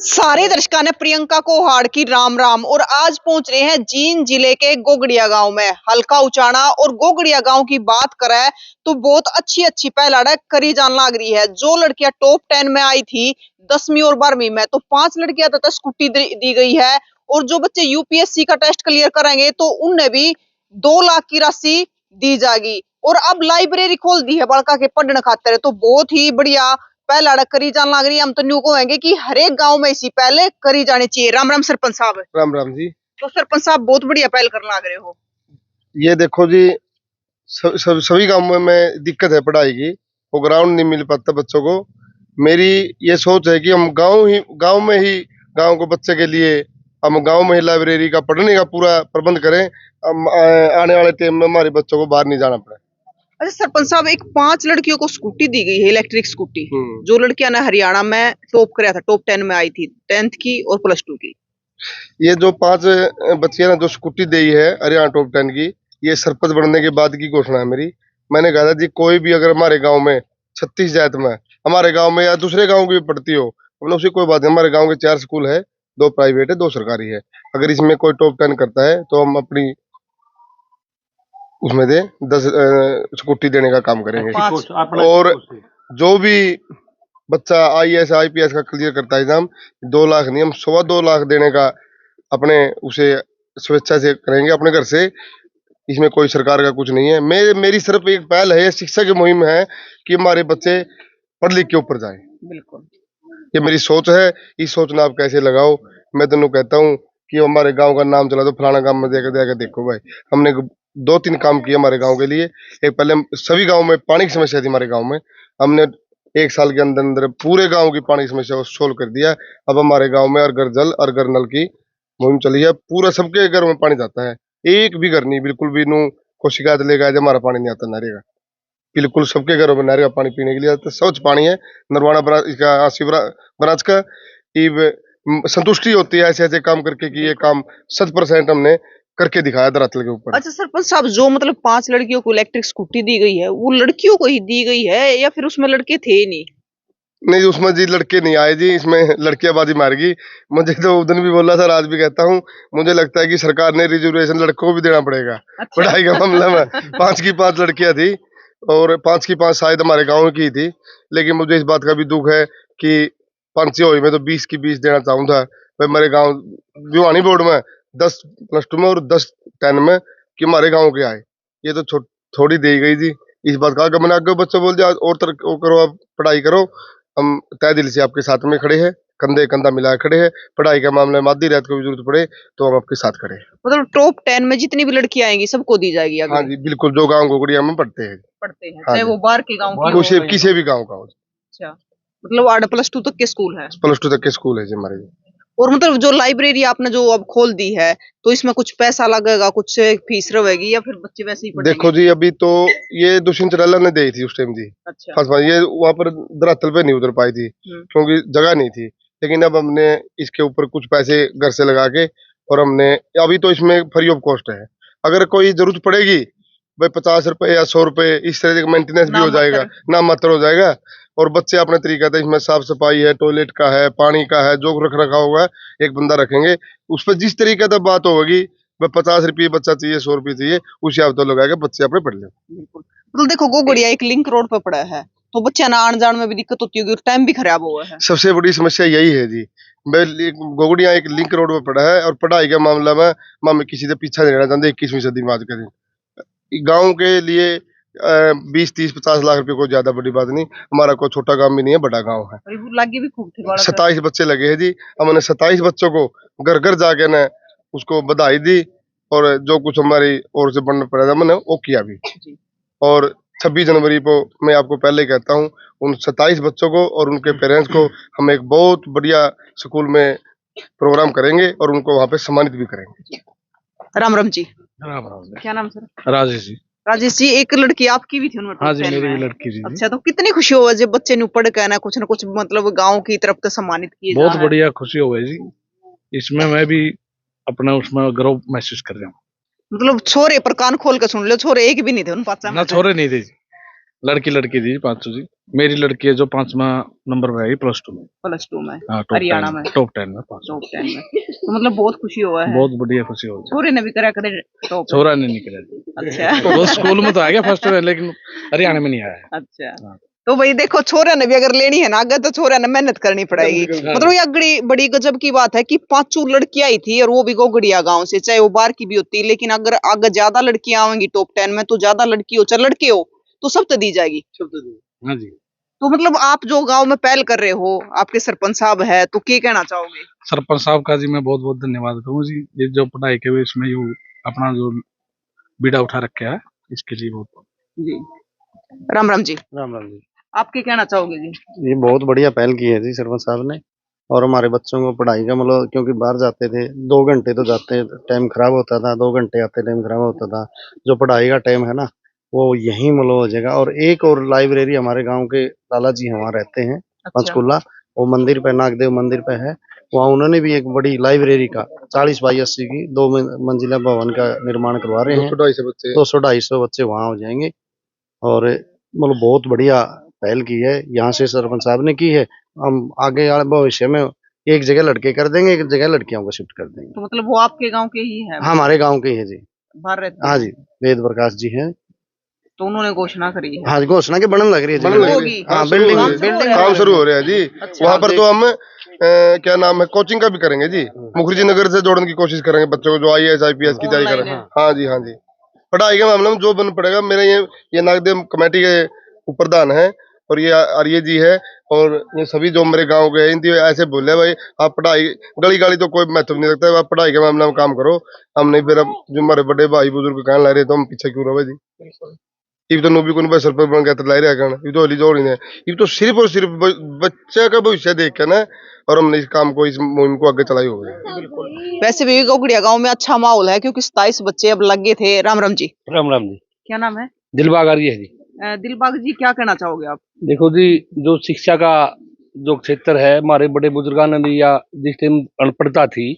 सारे दर्शकों ने प्रियंका को हाड़ की राम राम। और आज पहुंच रहे हैं जींद जिले के गोगड़िया गांव में। हल्का उचाना और गोगड़िया गांव की बात करें तो बहुत अच्छी अच्छी पहल करी जान लग रही है। जो लड़कियां टॉप 10 में आई थी 10वीं और 12वीं में, तो 5 लड़कियां तो स्कूटी दी गई है। और जो बच्चे यूपीएससी का टेस्ट क्लियर करेंगे तो उन्हें भी 2 लाख की राशि दी जाएगी। और अब लाइब्रेरी खोल दी है बड़का के पढ़ने खातिर, तो बहुत ही बढ़िया पहले अड़क करी जान लग रही है। हम तो न्यू कहेंगे कि हर एक गांव में इसी पहले करी जानी चाहिए। राम राम सरपंच साहब। राम राम जी। तो सरपंच साहब बहुत बढ़िया पहल कर लग रहे हो। ये देखो जी, सभी गांवों में दिक्कत है पढ़ाई की, वो ग्राउंड नहीं मिल पाता बच्चों को। मेरी ये सोच है कि हम गांव को बच्चे के लिए हम गांव में ही लाइब्रेरी का पढ़ने का पूरा प्रबंध करें। हम आने वाले टाइम में हमारे बच्चों को बाहर नहीं जाना पड़े। अच्छा सरपंच साहब, एक 5 लड़कियों को स्कूटी दी गई है, इलेक्ट्रिक स्कूटी। जो लड़कियां ने हरियाणा में टॉप कराया था, टॉप 10 में आई थी 10th की और +2 की। ये जो 5 बच्चियां ने जो स्कूटी दी है हरियाणा टॉप 10 की, ये सरपंच बनने के बाद की घोषणा है मेरी। मैंने कहा था जी, कोई भी अगर हमारे गांव में 36 जात में हमारे गांव में या दूसरे गांव की भी पढ़ती हो, हमने उसी कोई बात नहीं। हमारे गांव के 4 स्कूल है, 2 प्राइवेट है, 2 सरकारी है। अगर इसमें कोई टॉप 10 करता है तो हम अपनी उसमें दे 10 स्कूटी देने का काम करेंगे। और जो भी बच्चा IAS IPS का क्लियर करता है एग्जाम, 2 लाख नहीं, हम 2.25 लाख देने का अपने उसे स्वेच्छा से करेंगे अपने घर से। इसमें कोई सरकार का कुछ नहीं है। मेरी सिर्फ एक पहल है, शिक्षा की मुहिम है कि हमारे बच्चे पढ़ लिख के ऊपर जाए। बिल्कुल, ये मेरी सोच है। इस सोच ने आप कैसे लगाओ, मैं तेनों कहता हूँ कि हमारे गांव का नाम चला, तो फलाना गांव में जाकर देखो भाई। हमने 2-3 काम किए हमारे गांव के लिए। एक, पहले सभी गांव में पानी की समस्या थी हमारे गांव में, हमने 1 साल के अंदर अंदर पूरे गांव की पानी की समस्या को सोल्व कर दिया। अब हमारे गांव में हर घर जल हर घर नल की मुहिम चली है। पूरा सबके घर में पानी जाता है, एक भी घर नहीं बिल्कुल भी नू को शिकायत लेगा जब हमारा पानी नहीं आता नहरे का। बिल्कुल सबके घरों में नहर का पानी पीने के लिए आता है, स्वच्छ पानी है। नरवाना ब्रांच का संतुष्टि होती है ऐसे ऐसे काम करके कि ये काम 100% हमने करके दिखाया धरातल के ऊपर। अच्छा सरपंच साहब, जो मतलब 5 लड़कियों को इलेक्ट्रिक स्कूटी दी गई है, वो लड़कियों को ही दी गई है या फिर उसमें लड़के थे ही नहीं? नहीं, उसमें जी लड़के नहीं आए जी, इसमें लड़कियां बाजी मार गई। मुझे तो उस दिन भी बोला था, आज भी कहता हूँ, मुझे लगता है कि सरकार ने रिजर्वेशन लड़कों को भी देना पड़ेगा। अच्छा। पढ़ाई का मामला में 5 की 5 लड़कियां थी और 5 की 5 शायद हमारे गाँव की थी। लेकिन मुझे इस बात का भी दुख है कि 5 हुई में तो 20 की 20 देना चाहूंगा। भाई मेरे गाँव भिवानी बोर्ड में 10 +2 में और 10 10 में कि हमारे गाँव के आए, ये तो थोड़ी दी गई थी। इस बात का मैंने आगे बच्चे बोल दिया और करो, आप पढ़ाई करो, हम तय दिल से आपके साथ में खड़े हैं, कंधे कंधा मिला खड़े हैं। पढ़ाई के मामले में आधी रात को भी जरूरत पड़े तो हम आपके साथ खड़े हैं। मतलब टॉप 10 में जितनी भी लड़कियां आएंगी सबको दी जाएगी? हाँ जी बिल्कुल, जो गाँव गोगड़िया में पढ़ते हैं। हाँ, चाहे वो बाहर के गाँव की हो, किसी भी गाँव का हो। अच्छा, मतलब 8+2 तक के स्कूल है? +2 तक के स्कूल है जी हमारे। और मतलब जो लाइब्रेरी आपने जो अब खोल दी है, तो इसमें कुछ पैसा लगेगा, कुछ फीस रहेगी या फिर बच्चे वैसे ही पढ़ेंगे? देखो जी, अभी तो ये दुष्यंत चौटाला ने दी थी उस टाइम जी। अच्छा। ये वहाँ पर धरातल पे नहीं उतर पाई थी क्योंकि जगह नहीं थी। लेकिन अब हमने इसके ऊपर कुछ पैसे घर से लगा के, और हमने अभी तो इसमें फ्री ऑफ कॉस्ट है। अगर कोई जरूरत पड़ेगी भाई 50 रुपए या 100 रुपए, इस तरह का मेंटेनेंस भी हो जाएगा, नाम मात्र हो जाएगा। और बच्चे अपने तरीका था, इसमें साफ सफाई है, टॉयलेट का है, पानी का है, जो रख रखा होगा एक बंदा रखेंगे। उस पर जिस तरीके से बात होगी, वह 50 रुपये बच्चा चाहिए, 100 रुपये चाहिए, उस हिसाब से लगाएगा, बच्चे अपने पढ़ ले। तो देखो गोगड़िया एक लिंक रोड पे पड़ा है, तो बच्चे ना आने जाने में भी दिक्कत होती होगी और टाइम भी खराब हुआ है। सबसे बड़ी समस्या यही है जी। गोगड़िया एक लिंक रोड पे पड़ा है और पढ़ाई के मामला में हम किसी से पीछा नहीं रहना चाहते। 21वीं सदी में आज के दिन गाँव के लिए 20, 30, 50 लाख रुपए को ज्यादा बड़ी बात नहीं। हमारा कोई छोटा गांव भी नहीं है, बड़ा गांव है। लगे भी खूब थे, 27 बच्चे लगे हैं जी। हमने 27 बच्चों को घर घर जाके न उसको बधाई दी, और जो कुछ हमारी ओर से बनना पड़ा था मैंने वो किया भी। और 26 जनवरी को मैं आपको पहले ही कहता हूँ, उन 27 बच्चों को और उनके पेरेंट्स को हम एक बहुत बढ़िया स्कूल में प्रोग्राम करेंगे और उनको वहाँ पे सम्मानित भी करेंगे। राम राम जी। राम राम। क्या नाम सर? राजेश जी। राजेश जी, एक लड़की आपकी भी थी उनमें? हाँ जी, मेरी भी लड़की जी। अच्छा, तो कितनी खुशी हो जब बच्चे ने पढ़ के ना कुछ मतलब गांव की तरफ से सम्मानित किए? बहुत बढ़िया खुशी हो गई जी, इसमें मैं भी अपना उसमें गर्व महसूस कर रहा हूँ। मतलब छोरे पर कान खोल के सुन लो, छोरे एक भी नहीं थे उन 5 में? ना छोरे नहीं थे, लड़की लड़की जी 500 जी। मेरी लड़की है जो 5वां नंबर पर आई +2 में। +2 में हाँ, हरियाणा में टॉप 10 में पास। टॉप 10 में, तो मतलब बहुत खुशी हुआ है। बहुत बढ़िया खुशी हो गई। छोरे ने भी करा करे टॉप? छोरा ने नहीं करा। अच्छा। वो स्कूल में तो आ गया फर्स्ट में, लेकिन हरियाणा में नहीं आया है। अच्छा, हाँ। तो भाई देखो, छोरा ने भी अगर लेनी है ना आगे, तो छोरा ने मेहनत करनी पड़ेगी। मतलब ये बड़ी बड़ी गजब की बात है कि 5 लड़कियां आई थी और वो भी गोगड़िया गांव से, चाहे वो बाहर की भी होती, लेकिन अगर आगे ज्यादा लड़कियां आएंगी टॉप 10 में, तो ज्यादा लड़की हो चाहे लड़के हो, तो सब तो दी जाएगी। हाँ जी। तो मतलब आप जो गांव में पहल कर रहे हो, आपके सरपंच साहब है, तो क्या कहना चाहोगे? सरपंच साहब का जी मैं बहुत बहुत धन्यवाद करूँ जी। ये जो पढ़ाई के बेस में जो अपना जो बीड़ा उठा रखा है, इसके लिए बहुत जी। राम राम जी। राम राम जी। आप क्या कहना चाहोगे जी? ये बहुत बढ़िया पहल की है जी सरपंच साहब ने। और हमारे बच्चों को पढ़ाई का मतलब, क्योंकि बाहर जाते थे 2 घंटे तो जाते टाइम खराब होता था, 2 घंटे आते टाइम खराब होता था। जो पढ़ाई का टाइम है ना, वो यहीं मतलब हो जाएगा। और एक और लाइब्रेरी हमारे गांव के लाला जी वहाँ रहते हैं, पंचकुला, वो मंदिर पे, नागदेव मंदिर पे है, वहाँ उन्होंने भी एक बड़ी लाइब्रेरी का 40x80 की 2 मंजिला भवन का निर्माण करवा रहे हैं। 200-250 बच्चे वहाँ हो जाएंगे। और मतलब बहुत बढ़िया पहल की है यहाँ से सरपंच साहब ने की है। हम आगे वाले भविष्य में एक जगह लड़के कर देंगे, एक जगह लड़कियों को शिफ्ट कर देंगे। तो मतलब वो आपके गांव के ही है? हाँ, हमारे गांव के ही है जी। बाहर रहते हाँ हैं? जी, वेद प्रकाश जी हैं। तो उन्होंने घोषणा करी है? हाँ जी, घोषणा की बनन लग रही है जी। होगी। हाँ, काम शुरू हो रहा है जी। अच्छा। वहाँ पर तो हम क्या नाम है, कोचिंग का भी करेंगे जी। मुखर्जी नगर से जोड़ने की कोशिश करेंगे बच्चों को, जो IAS IPS की तैयारी करें। हाँ जी, हाँ जी। पढ़ाई के मामले में जो बन पड़ेगा, मेरे ये नागदेव कमेटी के प्रधान है, और ये आर्य जी है, और ये सभी जो मेरे गांव के हैं, ऐसे बोले भाई आप पढ़ाई गली गाली तो कोई महत्व नहीं रखता है, आप पढ़ाई के मामले में काम करो। हम नहीं, फिर अब जो हमारे बड़े भाई बुजुर्ग कहने लग रहे तो हम पीछे क्यों रहे जी। ये तो नोबी को सरपंच बन गया ला रहा ये तो हली जोड़ है, ये तो सिर्फ और सिर्फ बच्चे का भविष्य देख के ना, और हमने इस काम को, इस मुहिम को आगे चलाई हो गई। वैसे भी गोगड़िया गांव में अच्छा माहौल है, क्योंकि 27 बच्चे अब लगे थे। राम राम जी। राम राम जी। क्या नाम है? दिलबाग आ रही है जी। दिलबाग जी, क्या कहना चाहोगे आप? देखो जी, जो शिक्षा का जो क्षेत्र है, हमारे बड़े बुजुर्गों ने भी, या जिस टाइम अनपढ़ता थी,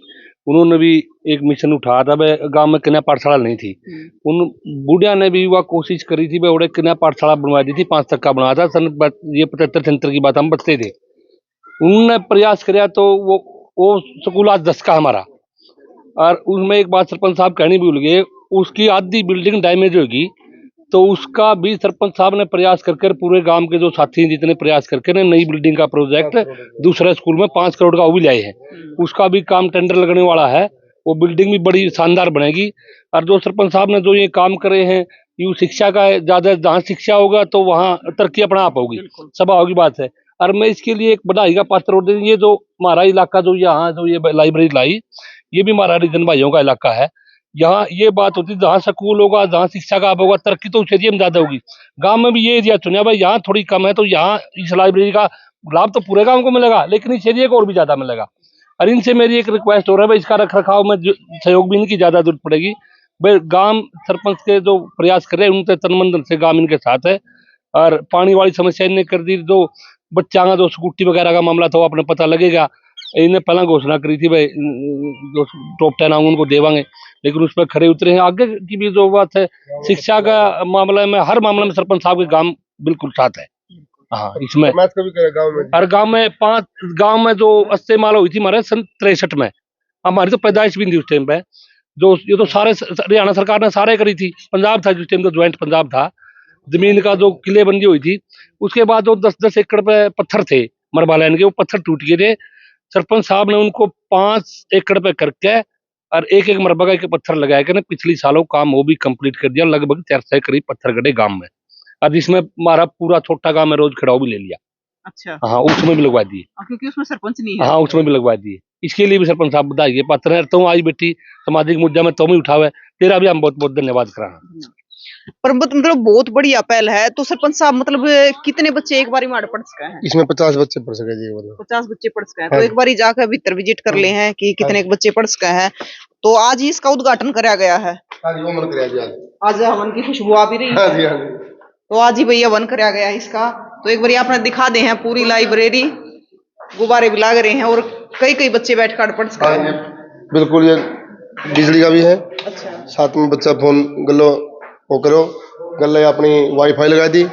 उन्होंने भी एक मिशन उठाया था। वह गांव में कन्या पाठशाला नहीं थी, उन बूढ़िया ने भी वह कोशिश करी थी, वह कन्या पाठशाला बनवा दी थी। 5 तक का बनाया था सन, ये 75-76 की बात, हम बचते थे। उन्होंने प्रयास किया तो वो स्कूल आज 10 का हमारा। और उसमें एक बात सरपंच साहब कहनी भूल गए, उसकी आधी बिल्डिंग डैमेज होगी, तो उसका भी सरपंच साहब ने प्रयास करके, पूरे गांव के जो साथी हैं जितने प्रयास करके ने नई बिल्डिंग का प्रोजेक्ट दूसरे स्कूल में 5 करोड़ का वो भी लाए हैं। उसका भी काम टेंडर लगने वाला है, वो बिल्डिंग भी बड़ी शानदार बनेगी। और जो सरपंच साहब ने जो ये काम करे हैं, ये शिक्षा का ज्यादा, जहाँ शिक्षा होगा तो वहाँ तरक्की अपना आप होगी, स्वभाव की बात है। और मैं इसके लिए एक बधाई का पात्र होते हैं। ये जो हमारा इलाका जो यहाँ जो ये लाइब्रेरी लाई, ये भी हमारा हरिजन भाइयों का इलाका है। यहाँ ये बात होती है, जहाँ स्कूल होगा, जहाँ शिक्षा का होगा, तरक्की तो उस एरिया में ज्यादा होगी। गांव में भी ये एरिया चुना भाई, यहाँ थोड़ी कम है, तो यहाँ इस लाइब्रेरी का लाभ तो पूरे गांव को मिलेगा, लेकिन इस एरिया को और भी ज्यादा मिलेगा। और इनसे मेरी एक रिक्वेस्ट हो रहा है भाई, इसका रख रखाव में सहयोग भी इनकी ज्यादा जरूरत पड़ेगी भाई। गांव सरपंच के जो प्रयास कर रहे हैं, उनसे तन मन धन से गांव इनके साथ है। और पानी वाली समस्या इन्हें कर दी, जो बच्चा का जो स्कूटी वगैरह का मामला था, वो अपने पता लगेगा। इन्हें पहला घोषणा करी थी भाई, जो टॉप 10 आऊंगे उनको देवांगे, लेकिन उस पर खड़े उतरे हैं। आगे की भी जो बात है, शिक्षा का मामला में, हर मामले में सरपंच साहब के गांव बिल्कुल साथ है। हाँ, इसमें हर गांव में 5 गांव में जो अस्तेमाल हुई थी हमारे सन 63 में, हमारी तो पैदाइश भी नहीं उस टाइम पे। जो ये तो सारे हरियाणा सरकार ने सारे करी थी। पंजाब था जिस टाइम, तो ज्वाइंट पंजाब था। जमीन का जो किलेबंदी हुई थी, उसके बाद जो 10-10 एकड़ पे पत्थर थे मरबा लैंड के, वो पत्थर टूट गए थे। सरपंच साहब ने उनको 5 एकड़ पे करके और एक मरबा का एक पत्थर लगाया कि पिछली सालों काम वो भी कंप्लीट कर दिया। लगभग 400 करीब पत्थर गड़े गांव में। अब इसमें हमारा पूरा छोटा गांव में रोज खड़ाऊ भी ले लिया। अच्छा। हाँ, उसमें भी लगवा दिए, क्योंकि उसमें सरपंच नहीं है। हाँ, उसमें भी लगवा दिए। इसके लिए भी सरपंच साहब बधाई के पात्र है। तुम आज बेटी सामाजिक मुद्दा में तुम ही उठावे, तेरा भी हम बहुत बहुत धन्यवाद करा। पर मतलब बहुत बढ़िया पहल है। तो सरपंच साहब, मतलब कितने बच्चे एक बारी में पढ़ सके हैं? इसमें 50 बच्चे पढ़ सके जी। 50 बच्चे पढ़ सके हैं। तो एक बारी जाकर भीतर विजिट कर ले हैं कि कितने बच्चे पढ़ सके हैं। तो आज ही इसका उद्घाटन कराया गया है। आज हवन की खुशबू आ भी रही है, तो आज ही भैया हवन कराया गया है इसका। तो एक बारी आपने दिखा दे हैं पूरी लाइब्रेरी, गुब्बारे भी लग रहे हैं, और कई बच्चे बैठ कर पढ़ सकते हैं। बिल्कुल, ये बिजली का भी है। अच्छा। साथ में बच्चा फोन गलो वो करो, गले अपनी वाईफाई लगा दी,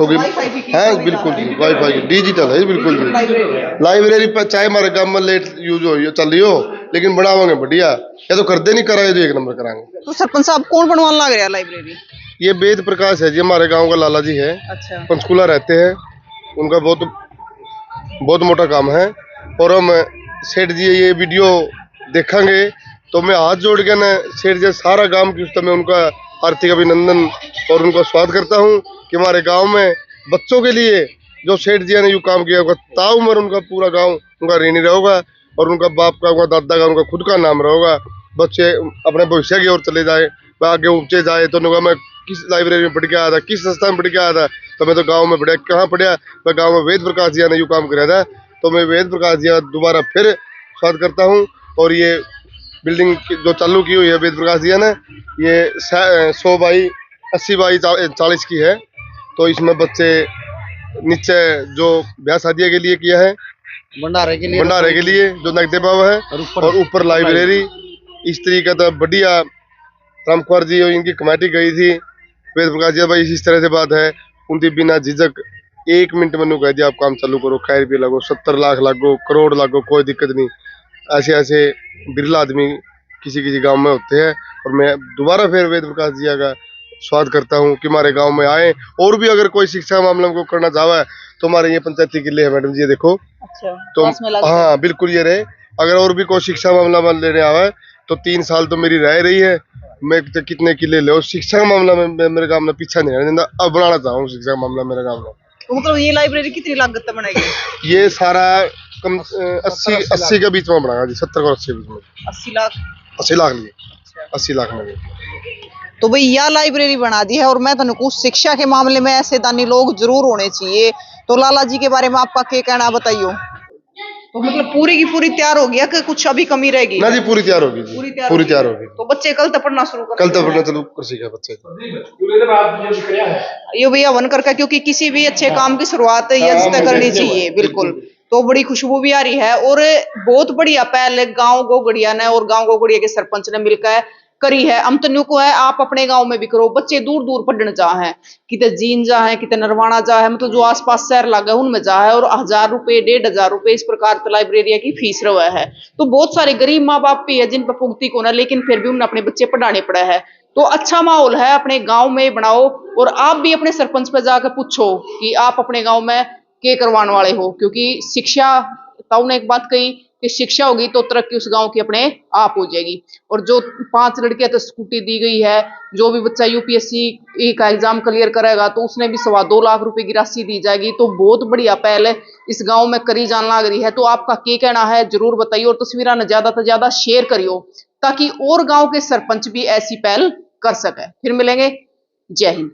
होगी। वाईफाई की हाँ सुविधा बिल्कुल है। जी, वाईफाई की डिजिटल है बिल्कुल जी। लाइब्रेरी है। लाइब्रेरी पर चाहे हमारे गांव में लेट यूज हो चल रही हो, लेकिन बनावांगे बढ़िया। या तो कर दे नहीं कराए तो एक नंबर कराएंगे। तो सरपंच साहब कौन बनवाने लग रहा है लाइब्रेरी? ये वेद प्रकाश है जी, हमारे गांव का लाला जी है, अच्छा। पंचकूला रहते हैं। उनका बहुत बहुत मोटा काम है। और हम सेठ जी ये वीडियो देखेंगे तो मैं हाथ जोड़ के ना सेठ जी सारा गांव की उस समय उनका हार्दिक अभिनंदन और उनका स्वागत करता हूँ कि हमारे गांव में बच्चों के लिए जो सेठ जी ने यू काम किया होगा, ताउम्र उनका पूरा गांव उनका ऋणी रहेगा। और उनका बाप का, उनका दादा का, उनका खुद का नाम रहेगा। बच्चे अपने भविष्य की ओर चले जाए, आगे ऊंचे जाए। तो उन्होंने, मैं किस लाइब्रेरी में पढ़ के आया था, किस संस्था में पढ़ के आया था, तो मैं तो गांव में पढ़ा। कहाँ पढ़ा? मैं गांव में वेद प्रकाश जी ने यू काम कराया था। तो मैं वेद प्रकाश जी दोबारा फिर स्वागत करता हूँ। और ये बिल्डिंग जो चालू की हुई है वेद प्रकाश जी ने, ये 100 बाई 80 बाई 40 की है। तो इसमें बच्चे नीचे जो ब्याह शादियों के लिए किया है, भंडारे के लिए जो नगदे पाव है, और ऊपर लाइब्रेरी। इस तरीके का बढ़िया रामकुमार जी और इनकी कमेटी गई थी। वेद प्रकाश जी भाई इस तरह से बात है, उनकी बिना झिझक 1 मिनट मैंने कह दिया आप काम चालू करो, खैर भी लगो, 70 लाख लागो, करोड़ लागो, कोई दिक्कत नहीं। ऐसे ऐसे बिरला आदमी किसी किसी गांव में होते हैं। और मैं दोबारा फिर वेद प्रकाश जी का स्वागत करता हूँ कि हमारे गांव में आए। और भी अगर कोई शिक्षा मामला को करना चाहे तो हमारे ये पंचायती किले है मैडम जी, ये देखो। अच्छा। तो पास में लगता है। हाँ बिल्कुल ये रहे। अगर और भी कोई शिक्षा मामला में लेने आवे तो 3 साल तो मेरी रह रही है। मैं तो कितने किले ले, शिक्षा का मामला में मेरे गांव में पीछा नहीं रहने देता। अब बनाना चाहूँ शिक्षा का मामला मेरे गांव में। तो मतलब ये लाइब्रेरी कितनी लागत में बनेगी? ये सारा कम 80 के बीच में बनाएगा जी, 70 और 80 के बीच में। 80 लाख। 80 लाख नहीं, 80 लाख में। तो भाई यह लाइब्रेरी बना दी है। और मैं तो कुछ शिक्षा के मामले में ऐसे दानी लोग जरूर होने चाहिए। तो लाला जी के बारे में आपका क्या कहना बताइयो? तो मतलब पूरी की पूरी तैयार हो गया कि कुछ अभी कमी रहेगी? ना जी पूरी तैयार होगी जी, पूरी तैयार होगी। तो बच्चे कल तक पढ़ना शुरू कर? कल तक पढ़ना चालू कर सीखे बच्चे। ये भैया वन करके, क्योंकि किसी भी अच्छे काम की शुरुआत यज्ञ से करनी चाहिए। बिल्कुल। तो बड़ी खुशबू भी आ रही है और बहुत बढ़िया पहल गांव गोगड़िया ने और गांव गोगड़िया के सरपंच ने मिलकर करी है। अमतन्यू को है आप अपने गांव में भी करो। बच्चे दूर दूर पढ़ने जा है, कितने जीन जा है, कितने नरवाना जा है, मतलब जो आसपास शहर लगा है उनमें जा है। और 1000 रुपए 1500 रुपए इस प्रकार लाइब्रेरिया की फीस रहा है। तो बहुत सारे गरीब माँ बाप भी है जिन पर पुगती को ना, लेकिन फिर भी उन्हें अपने बच्चे पढ़ाने पड़े है। तो अच्छा माहौल है अपने गांव में बनाओ। और आप भी अपने सरपंच पे जाकर पूछो कि आप अपने गांव में क्या करवाने वाले हो, क्योंकि शिक्षा, ताऊ ने एक बात कही कि शिक्षा होगी तो तरक्की उस गांव की अपने आप हो जाएगी। और जो 5 लड़कियां तो स्कूटी दी गई है, जो भी बच्चा यूपीएससी का एग्जाम क्लियर करेगा तो उसने भी 2.25 लाख रुपए की राशि दी जाएगी। तो बहुत बढ़िया पहल इस गांव में करी जान लग रही है। तो आपका क्या कहना है जरूर बताइए। और तस्वीर ने ज्यादा से ज्यादा शेयर करियो ताकि और गांव के सरपंच भी ऐसी पहल कर सके। फिर मिलेंगे। जय हिंद।